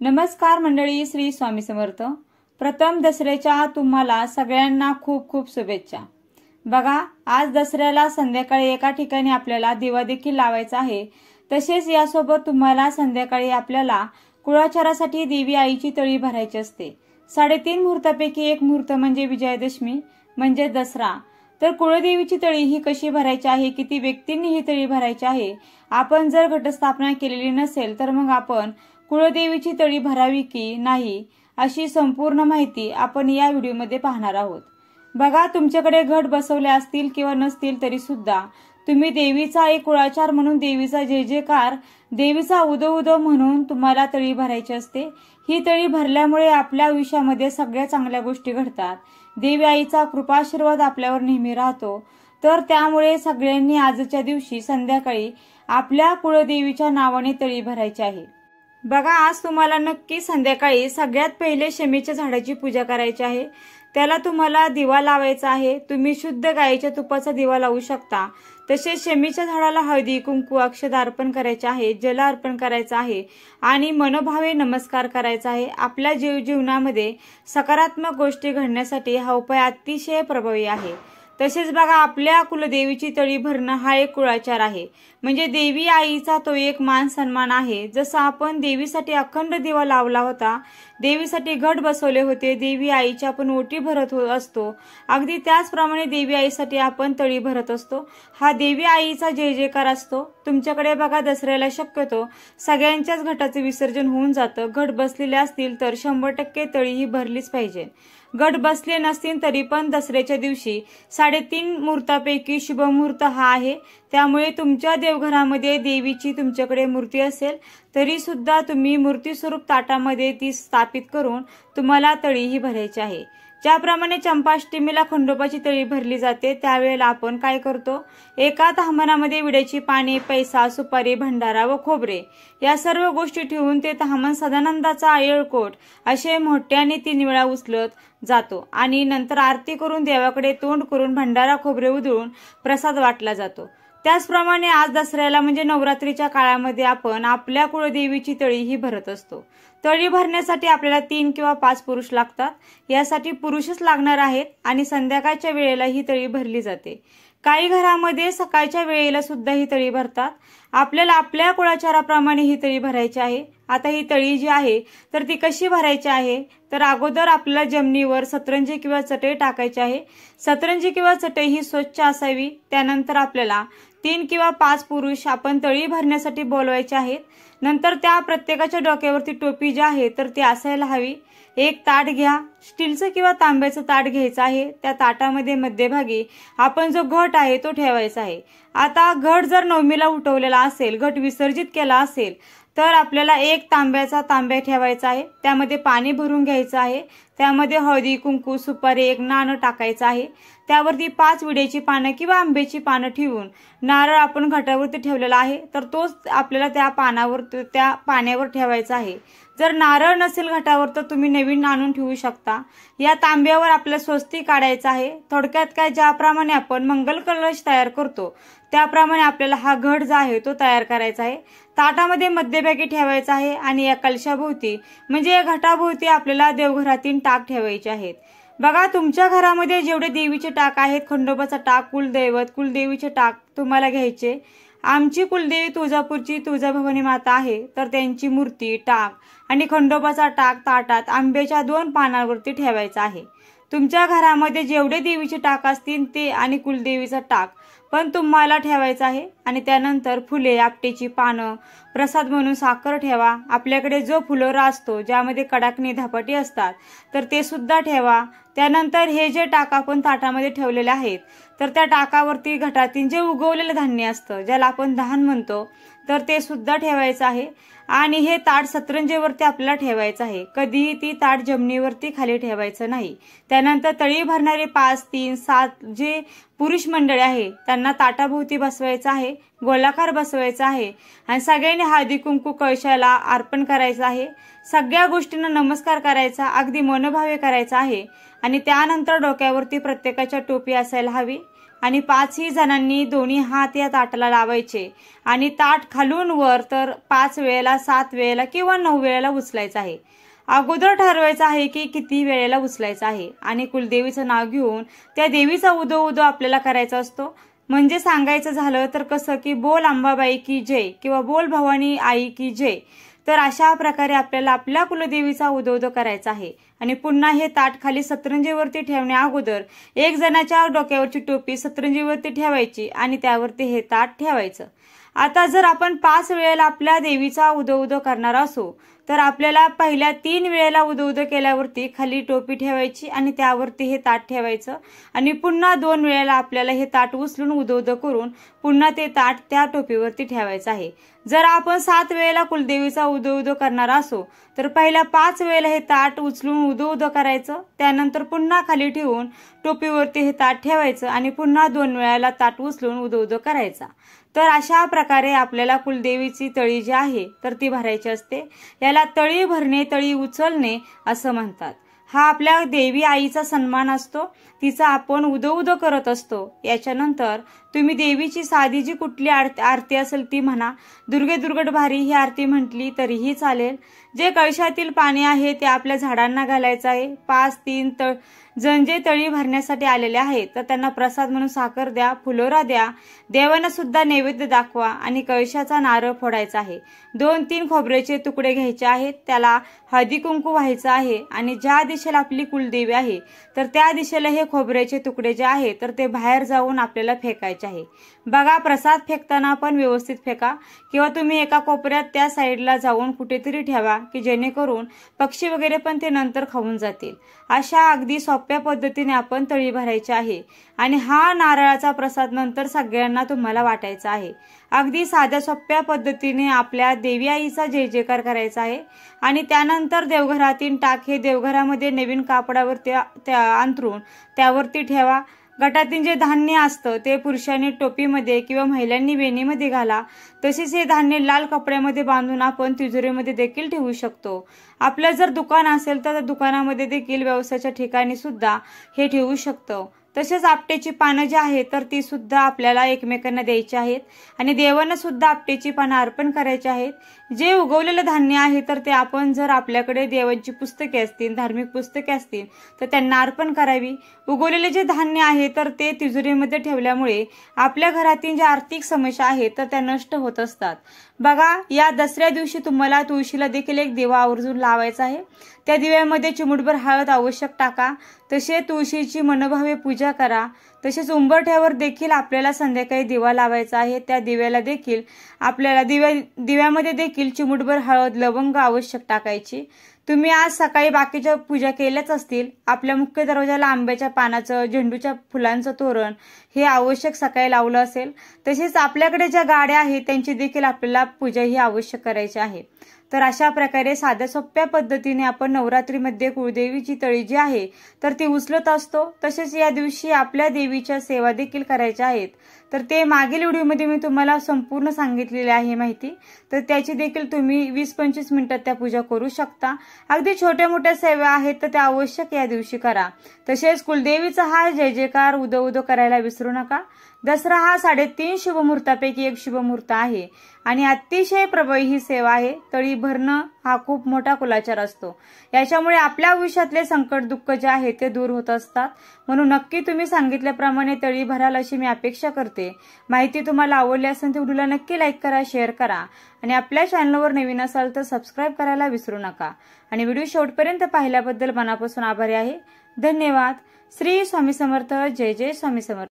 नमस्कार मंडळी, श्री स्वामी समर्थ। प्रथम दसऱ्याच्या तुम्हाला सगळ्यांना खूप खूप शुभेच्छा। बघा, आज दसऱ्याला संध्याकाळी एका ठिकाणी आपल्याला दिवा देखील लावायचा आहे। तसेच यासोबत तुम्हाला संध्याकाळी आपल्याला कुळाचारासाठी देवी आईची तळी भरायची असते। 3.5 मुहूर्तापैकी एक मुहूर्त म्हणजे विजयादशमी म्हणजे दसरा। तर कुळदेवीची तळी ही कशी भरायची आहे, किती व्यक्तींनी ही तळी भरायची आहे, आपण जर घटस्थापना केलेली नसेल तर मग आपण कुळदेवीची तळी भरावी की नाही अशी संपूर्ण माहिती आपण या व्हिडिओमध्ये पाहणार आहोत। बघा, तुमच्याकडे घट बसवले असतील किंवा नसतील तरी सुद्धा तुम्ही देवीचा एक कुळाचार म्हणून देवीचा जय जयकार, देवीचा उदो उदो म्हणून तुम्हाला तळी भरायची असते। ही तळी भरल्यामुळे आपल्या आयुष्यामध्ये सगळ्या चांगल्या गोष्टी घडतात। देवी आईचा कृपाशीर्वाद आपल्यावर नेहमी राहतो। तर त्यामुळे सगळ्यांनी आजच्या दिवशी संध्याकाळी आपल्या कुळदेवीच्या नावाने तळी भरायची आहे। बघा, आज तुम्हाला नक्की संध्याकाळी सगळ्यात पहिले शमीच्या झाडाची पूजा करायची आहे। त्याला तुम्हाला दिवा लावायचा आहे। तुम्ही शुद्ध गायीच्या तुपाचा दिवा लावू शकता। तसेच शमीच्या झाडाला हळदी कुंकू अक्षता अर्पण करायचे आहे, जल अर्पण करायचं आहे आणि मनोभावे नमस्कार करायचा आहे। आपल्या जीवनामध्ये सकारात्मक गोष्टी घडण्यासाठी हा उपाय अतिशय प्रभावी आहे। तसेच बघा, आपल्या कुलदेवीची तळी भरणं हा एक कुळाचार आहे, म्हणजे देवी आईचा तो एक मान सन्मान आहे। जसं आपण देवीसाठी अखंड दिवा लावला होता, देवीसाठी घट बसवले होते, देवी आईची आपण ओटी भरत असतो, अगदी त्याचप्रमाणे देवी आईसाठी आपण तळी भरत असतो। हा देवी आईचा जय जयकार असतो। तुमच्याकडे बघा, दसऱ्याला शक्यतो सगळ्यांच्याच घटाचे विसर्जन होऊन जातं। घट बसलेले असतील तर 100% तळी ही भरलीच पाहिजे। घट बसले नसतील तरी पण दसऱ्याच्या दिवशी 3.5 मुहूर्तापैकी शुभ मुहूर्त हा आहे। त्यामुळे तुमच्या देवघरामध्ये देवीची तुमच्याकडे मूर्ती असेल तरी सुद्धा तुम्ही मूर्ती स्वरूप ताटामध्ये ती स्थापित करून तुम्हाला तळी ही भरायची आहे। ज्याप्रमाणे चंपाष्टमीला खंडोबाची तळी भरली जाते, त्यावेळेला आपण काय करतो, एका ताहमनामध्ये विड्याची पाने, पैसा, सुपारी, भंडारा व खोबरे या सर्व गोष्टी ठेवून ते ताहमन सदानंदाचा येळकोट असे मोठ्याने 3 वेळा उचलत जातो आणि नंतर आरती करून देवाकडे तोंड करून भंडारा खोबरे उधळून प्रसाद वाटला जातो। त्याचप्रमाणे आज दसऱ्याला म्हणजे नवरात्रीच्या काळामध्ये आपण आपल्या कुळदेवीची तळी ही भरत असतो। तळी भरण्यासाठी आपल्याला 3 किंवा 5 पुरुष लागतात। यासाठी पुरुषच लागणार आहेत आणि संध्याकाळच्या वेळेला ही तळी भरली जाते। काही घरामध्ये सकाळच्या वेळेला सुद्धा ही तळी भरतात। आपल्याला आपल्या कुळाचाराप्रमाणे ही तळी भरायची आहे। आता ही तळी जी आहे तर ती कशी भरायची आहे, तर अगोदर आपल्याला जमिनीवर सतरंजी किंवा चटई टाकायची आहे। सतरंजी किंवा चटई ही स्वच्छ असावी। त्यानंतर आपल्याला 3 किंवा 5 पुरुष आपण तळी भरण्यासाठी बोलवायचे आहेत। नंतर त्या प्रत्येकाच्या डोक्यावरती टोपी जी आहे तर ती असायला हवी। एक ताट घ्या, स्टीलचं किंवा तांब्याचं ताट घ्यायचं आहे। त्या ताटामध्ये मध्यभागी आपण जो घट आहे तो ठेवायचा आहे। आता घट जर नवमीला उठवलेला असेल, घट विसर्जित केला असेल तर आपल्याला एक तांब्याचा तांब्या ठेवायचा आहे। त्यामध्ये पाणी भरून घ्यायचं आहे। त्यामध्ये हळदी कुंकू सुपारी एक नाणं टाकायचं आहे। त्यावरती 5 विड्याची पानं किंवा आंब्याची पानं ठेवून नारळ आपण घटावरती ठेवलेला आहे तर तोच आपल्याला त्या पाण्यावर ठेवायचा आहे। जर नारळ नसेल घटावर तर तुम्ही नवीन आणून ठेवू शकता। या तांब्यावर आपल्याला स्वस्ती काढायचा आहे। थोडक्यात काय, ज्याप्रमाणे आपण मंगल कलश तयार करतो त्याप्रमाणे आपल्याला हा घट जो आहे तो तयार करायचा आहे। ताटामध्ये मध्यभागी ठेवायचा आहे आणि या कलशाभोवती म्हणजे या घटाभोवती आपल्याला देवघरातील टाक ठेवायचे आहेत। बघा, तुमच्या घरामध्ये जेवढे देवीचे टाक आहेत, खंडोबाचा टाक, कुलदैवत, कुलदेवीचे टाक तुम्हाला घ्यायचे। आमची कुलदेवी तुळजापूरची तुळजाभवानी माता आहे तर त्यांची मूर्ती, टाक आणि खंडोबाचा टाक ताटात आंब्याच्या 2 पानांवरती ठेवायचा आहे। तुमच्या घरामध्ये जेवढे देवीचे टाक असतील ते आणि कुलदेवीचा टाक पण तुम्हाला ठेवायचा आहे। आणि त्यानंतर फुले, आपटेची पानं, प्रसाद म्हणून साखर ठेवा। आपल्याकडे जो फुलोरा असतो ज्यामध्ये कडाकणी धपाटी असतात तर ते सुद्धा ठेवा। त्यानंतर हे जे टाक आपण ताटामध्ये ठेवलेले आहेत तर त्या टाकावरती घटातील जे उगवलेलं धान्य असतं ज्याला आपण दहन म्हणतो तर ते सुद्धा ठेवायचं आहे। आणि हे ताट सतरंजीवरती आपल्याला ठेवायचं आहे। कधीही ती ताट जमिनीवरती खाली ठेवायचं नाही। त्यानंतर तळी भरणारे 5, 3, 7 जे पुरुष मंडळी आहे त्यांना ताटाभोवती बसवायचं आहे, गोलाकार बसवायचा आहे आणि सगळ्यांनी हळदी कुंकू कळशाला अर्पण करायचं आहे। सगळ्या गोष्टींना नमस्कार करायचा, अगदी मनोभावे करायचा आहे। आणि त्यानंतर डोक्यावरती प्रत्येकाच्या टोपी असायला हवी। आणि 5ही जणांनी दोन्ही हात या ताटाला लावायचे आणि ताट खालून वर तर 5 वेळेला, 7 वेळेला किंवा 9 वेळेला उचलायचं आहे। अगोदर ठरवायचं आहे की किती वेळेला उचलायचं आहे आणि कुलदेवीचं नाव घेऊन त्या देवीचा उदो उदो आपल्याला करायचा असतो। म्हणजे सांगायचं झालं तर कसं की बोल अंबाबाई की जय किंवा बोल भवानी आई की जय। तर अशा प्रकारे आपल्याला आपल्या कुलदेवीचा उदो उदो करायचा आहे आणि पुन्हा हे ताट खाली सतरंजीवरती ठेवण्या अगोदर एक जणाच्या डोक्यावरची टोपी सतरंजीवरती ठेवायची आणि त्यावरती हे ताट ठेवायचं। आता जर आपण 5 वेळेला आपल्या देवीचा उदो उदो करणार असू तर आपल्याला पहिल्या 3 वेळेला उदो उदो केल्यावरती खाली टोपी ठेवायची आणि त्यावरती हे ताट ठेवायचं आणि पुन्हा 2 वेळेला आपल्याला हे ताट उचलून उदो उदो करून पुन्हा ते ताट त्या टोपीवरती ठेवायचं आहे। जर आपण 7 वेळेला कुलदेवीचा उदो उदो करणार असू तर पहिल्या 5 वेळेला हे ताट उचलून उदो उदो करायचं, त्यानंतर पुन्हा खाली ठेवून टोपीवरती हे ताट ठेवायचं आणि पुन्हा 2 वेळेला ताट उचलून उदो उदो करायचा। तर अशा प्रकारे आपल्याला कुलदेवीची तळी जी आहे तर ती भरायची असते। याला तळी भरणे, तळी उचलणे असं म्हणतात। हा आपल्या देवी आईचा सन्मान असतो, तिचा आपण उदो उदो करत असतो। याच्यानंतर तुम्ही देवीची साधी जी कुठली आरती असेल ती म्हणा, दुर्गे दुर्गट भारी ही आरती म्हटली तरीही चालेल। जे कळशातील पाणी आहे ते आपल्या झाडांना घालायचं आहे। 5-3 जण जे तळी भरण्यासाठी आलेले आहेत तर त्यांना प्रसाद म्हणून साखर द्या, फुलोरा द्या, देवांना सुद्धा नैवेद्य दाखवा आणि कळशाचा नारळ फोडायचा आहे। 2-3 खोबऱ्याचे तुकडे घ्यायचे आहेत, त्याला हळदी कुंकू व्हायचं आहे आणि ज्या दिशेला आपली कुलदेवी आहे तर त्या दिशेला हे खोबऱ्याचे तुकडे जे आहे तर ते बाहेर जाऊन आपल्याला फेकायचे आहे। बघा, प्रसाद फेकताना पण व्यवस्थित फेका किंवा तुम्ही एका कोपऱ्यात त्या साईडला जाऊन कुठेतरी ठेवा की जेणेकरून पक्षी वगैरे पण ते नंतर खाऊन जातील। अशा अगदी सोप्या पद्धतीने आपण तळी भरायची आहे आणि हा नारळाचा प्रसाद नंतर सगळ्यांना तुम्हाला वाटायचा आहे। अगदी साध्या सोप्या पद्धतीने आपल्या देवी आईचा जय जयकार करायचा आहे आणि त्यानंतर देवघरातील टाक हे देवघरामध्ये नवीन कापडावरती अंथरून त्यावरती ठेवा। गटातील जे धान्य असतं ते पुरुषांनी टोपीमध्ये किंवा महिलांनी वेणीमध्ये घाला। तसेच हे धान्य लाल कपड्यामध्ये बांधून आपण तिजोरीमध्ये देखील ठेवू शकतो। आपलं जर दुकान असेल तर दुकानामध्ये देखील व्यवसायाच्या ठिकाणी सुद्धा हे ठेवू शकतो। तसेच आपटेची पानं जी आहेत तर ती सुद्धा आपल्याला एकमेकांना द्यायची आहेत आणि देवांना सुद्धा आपटेची पानं अर्पण करायची आहेत। जे उगवलेलं धान्य आहे तर ते आपण जर आपल्याकडे देवांची पुस्तके असतील, धार्मिक पुस्तके असतील तर त्यांना अर्पण करावी। उगवलेले जे धान्य आहे तर ते तिजोरीमध्ये ठेवल्यामुळे आपल्या घरातील ज्या आर्थिक समस्या आहेत तर त्या नष्ट होत असतात। बघा, या दसऱ्या दिवशी तुम्हाला तुळशीला देखील एक दिवा आवर्जून लावायचा आहे। त्या दिव्यामध्ये चिमूटभर हळद आवश्यक टाका। तसे तुळशीची मनोभावे पूजा करा। तसेच उंबरठ्यावर देखील आपल्याला संध्याकाळी दिवा लावायचा आहे। त्या दिव्याला देखील आपल्याला दिव्यामध्ये देखील चिमूटभर हळद, लवंग आवश्यक टाकायची। तुम्ही आज सकाळी बाकीच्या पूजा केल्याच असतील। आपल्या मुख्य दरवाजाला आंब्याच्या पानाचं, झेंडूच्या फुलांचं तोरण हे आवश्यक सकाळी लावलं असेल। तसेच आपल्याकडे ज्या गाड्या आहेत त्यांची देखील आपल्याला पूजा ही आवश्यक करायची आहे। तर अशा प्रकारे साध्या सोप्या पद्धतीने आपण नवरात्रीमध्ये कुळदेवीची तळी जी आहे तर ती उचलत असतो। तसेच या दिवशी आपल्या देवीच्या सेवा देखील करायच्या आहेत। तर ते मागील व्हिडिओमध्ये मी तुम्हाला संपूर्ण सांगितलेली आहे माहिती, तर त्याची देखील तुम्ही 20-25 मिनिटात त्या पूजा करू शकता। अगदी छोट्या मोठ्या सेवा आहेत तर त्या आवश्यक या दिवशी करा। तसेच कुलदेवीचा हा जय जयकार उदो उदो करायला विसरू नका। दसरा हा 3.5 शुभ मुहूर्तापैकी एक शुभ मुहूर्त आहे आणि अतिशय प्रभावी ही सेवा आहे। तळी भरणं हा खूप मोठा कुलाचार असतो। याच्यामुळे आपल्या आयुष्यातले संकट दुःख जे आहे ते दूर होत असतात। म्हणून नक्की तुम्ही सांगितल्याप्रमाणे तळी भराल अशी मी अपेक्षा करते। माहिती तुम्हाला आवडली असेल तर व्हिडिओला नक्की लाईक करा, शेअर करा आणि आपल्या चॅनलवर नवीन असाल तर सबस्क्राईब करायला विसरू नका आणि व्हिडिओ शेवटपर्यंत पाहिल्याबद्दल मनापासून आभारी आहे। धन्यवाद। श्री स्वामी समर्थ। जय जय स्वामी समर्थ।